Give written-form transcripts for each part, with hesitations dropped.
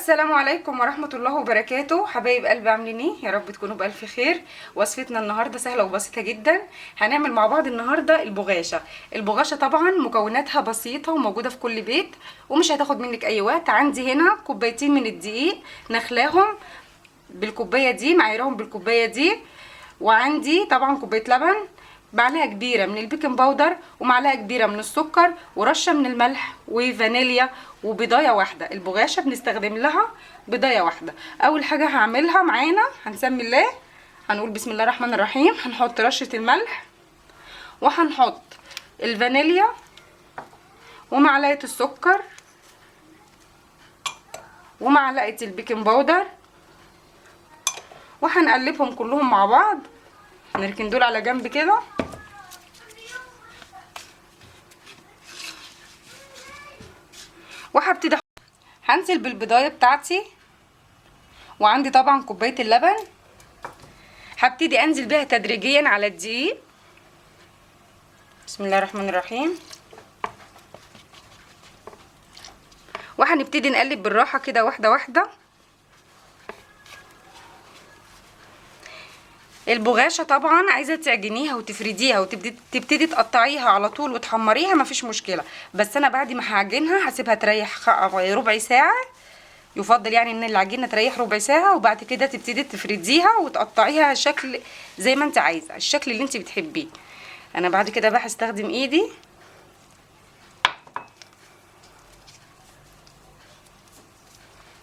السلام عليكم ورحمة الله وبركاته. حبايب قلبي عاملين ايه؟ يا رب تكونوا بألف خير. وصفتنا النهاردة سهلة وبسيطة جدا. هنعمل مع بعض النهاردة البغاشة طبعا مكوناتها بسيطة وموجودة في كل بيت ومش هتاخد منك اي وقت. عندي هنا كوبايتين من الدقيق نخلاهم بالكوباية دي، معايرهم بالكوباية دي. وعندي طبعا كوباية لبن، معلقه كبيره من البيكنج باودر ومعلقه كبيره من السكر ورشه من الملح وفانيليا وبيضايه واحده. البغاشه بنستخدم لها بيضايه واحده. اول حاجه هعملها معانا هنسمي الله، هنقول بسم الله الرحمن الرحيم. هنحط رشه الملح وهنحط الفانيليا ومعلقه السكر ومعلقه البيكنج باودر وهنقلبهم كلهم مع بعض. هنركن دول على جنب كده. وهبتدي هنزل بالبضايه بتاعتي، وعندي طبعا كوبايه اللبن. هبتدي انزل بيها تدريجيا على الدقيق. بسم الله الرحمن الرحيم. وهنبتدي نقلب بالراحه كده واحده واحده. البغاشه طبعا عايزه تعجنيها وتفرديها وتبتدي تقطعيها على طول وتحمريها، مفيش مشكله. بس انا بعد ما هعجنها هسيبها تريح ربع ساعه. يفضل يعني ان العجينه تريح ربع ساعه، وبعد كده تبتدي تفرديها وتقطعيها شكل زي ما انت عايزه، الشكل اللي انت بتحبيه. انا بعد كده بقى هستخدم ايدي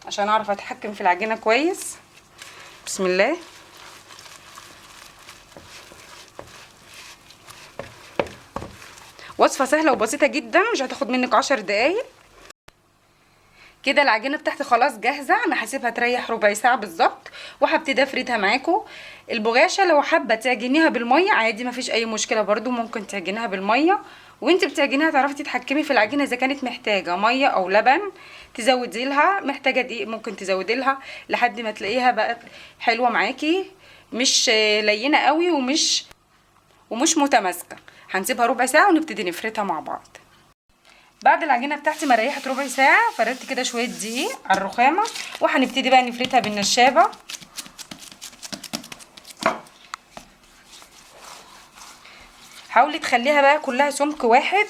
عشان اعرف اتحكم في العجينه كويس. بسم الله. وصفه سهله وبسيطه جدا، مش هتاخد منك 10 دقايق. كده العجينه بتاعتي خلاص جاهزه. انا هسيبها تريح ربع ساعه بالظبط وهبتدي افردها معاكم. البغاشه لو حابه تعجنيها بالميه عادي مفيش اي مشكله، برده ممكن تعجنيها بالميه. وانت بتعجنيها تعرفي تتحكمي في العجينه اذا كانت محتاجه ميه او لبن تزودي لها، محتاجه دقيق ممكن تزودي لها لحد ما تلاقيها بقت حلوه معاكي، مش لينه قوي ومش متماسكه. هنسيبها ربع ساعه ونبتدي نفردها مع بعض. بعد العجينه بتاعتي ما ريحت ربع ساعه فردت كده شويه دقيق على الرخامه، وهنبتدي بقى نفردها بالنشابه. حاولي تخليها بقى كلها سمك واحد،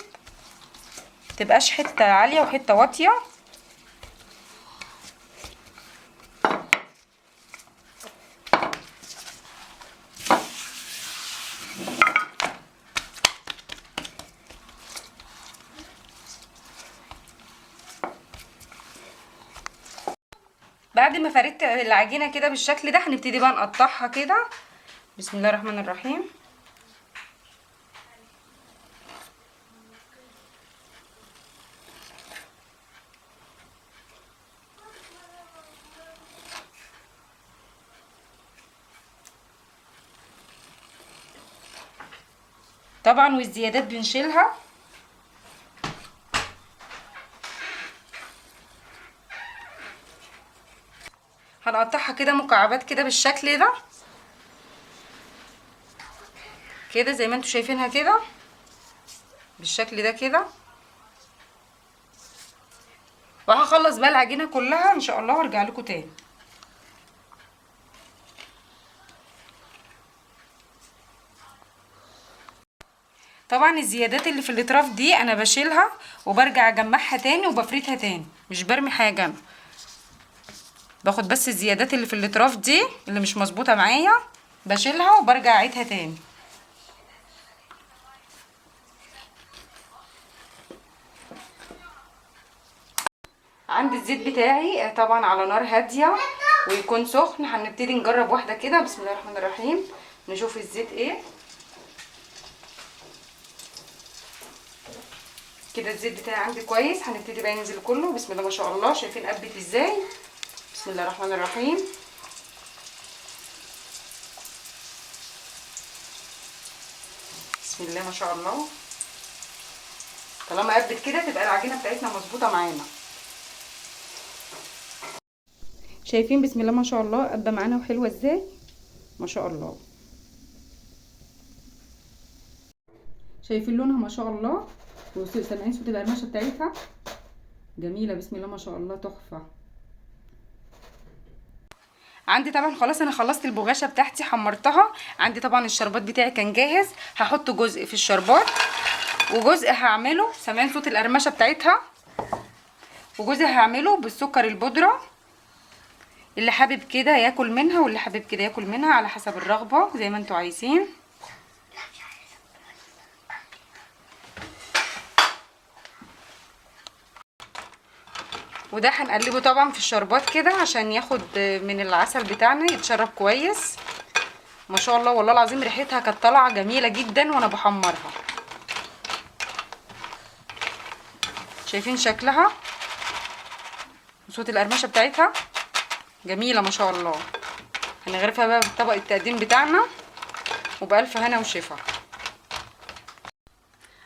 متبقاش حته عاليه وحته واطيه. بعد ما فردت العجينه كده بالشكل ده هنبتدي بقى نقطعها كده. بسم الله الرحمن الرحيم. طبعا والزيادات بنشيلها. هنقطعها كده مكعبات كده بالشكل ده كده زي ما انتوا شايفينها كده بالشكل ده كده. وهخلص بقى العجينه كلها ان شاء الله وارجع لكم تاني. طبعا الزيادات اللي في الاطراف دي انا بشيلها وبرجع اجمعها تاني وبفردها تاني، مش برمي حاجه. انا باخد بس الزيادات اللي في الاطراف دي اللي مش مظبوطه معايا بشيلها وبرجع اعيدها تاني. عندي الزيت بتاعي طبعا على نار هاديه ويكون سخن. هنبتدي نجرب واحده كده. بسم الله الرحمن الرحيم. نشوف الزيت ايه كده. الزيت بتاعي عندي كويس. هنبتدي بقى ننزل كله. بسم الله ما شاء الله. شايفين قبت ازاي؟ بسم الله الرحمن الرحيم. بسم الله ما شاء الله. طالما قبت كده تبقى العجينه بتاعتنا مظبوطه معانا. شايفين بسم الله ما شاء الله قبه معانا وحلوه ازاي ما شاء الله. شايفين لونها ما شاء الله، وسامعين صوت القرمشه بتاعتها جميله. بسم الله ما شاء الله تحفه. عندي طبعا خلاص انا خلصت البغاشه بتاعتي حمرتها. عندي طبعا الشربات بتاعي كان جاهز، هحط جزء في الشربات وجزء هعمله، سامعين صوت القرمشه بتاعتها، وجزء هعمله بالسكر البودره. اللي حابب كده ياكل منها واللي حابب كده ياكل منها على حسب الرغبه زي ما انتوا عايزين. وده هنقلبه طبعا في الشربات كده عشان ياخد من العسل بتاعنا، يتشرب كويس. ما شاء الله والله العظيم ريحتها كانت طالعه جميله جدا وانا بحمرها. شايفين شكلها وصوت القرمشه بتاعتها جميله ما شاء الله. هنغرفها بقى بالطبق التقديم بتاعنا وبألف هنا وشفا.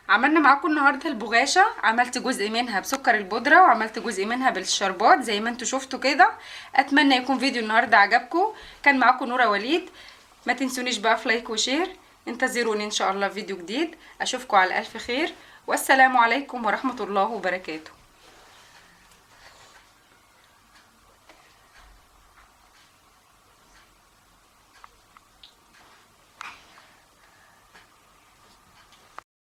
عملنا معاكم النهارده البغاشه، عملت جزء منها بسكر البودره وعملت جزء منها بالشربات زي ما انتوا شفتوا كده. اتمنى يكون فيديو النهارده عجبكم. كان معاكم نورة وليد. ما تنسونيش بقى في لايك وشير. انتظروني ان شاء الله في فيديو جديد. اشوفكم على الف خير، والسلام عليكم ورحمه الله وبركاته.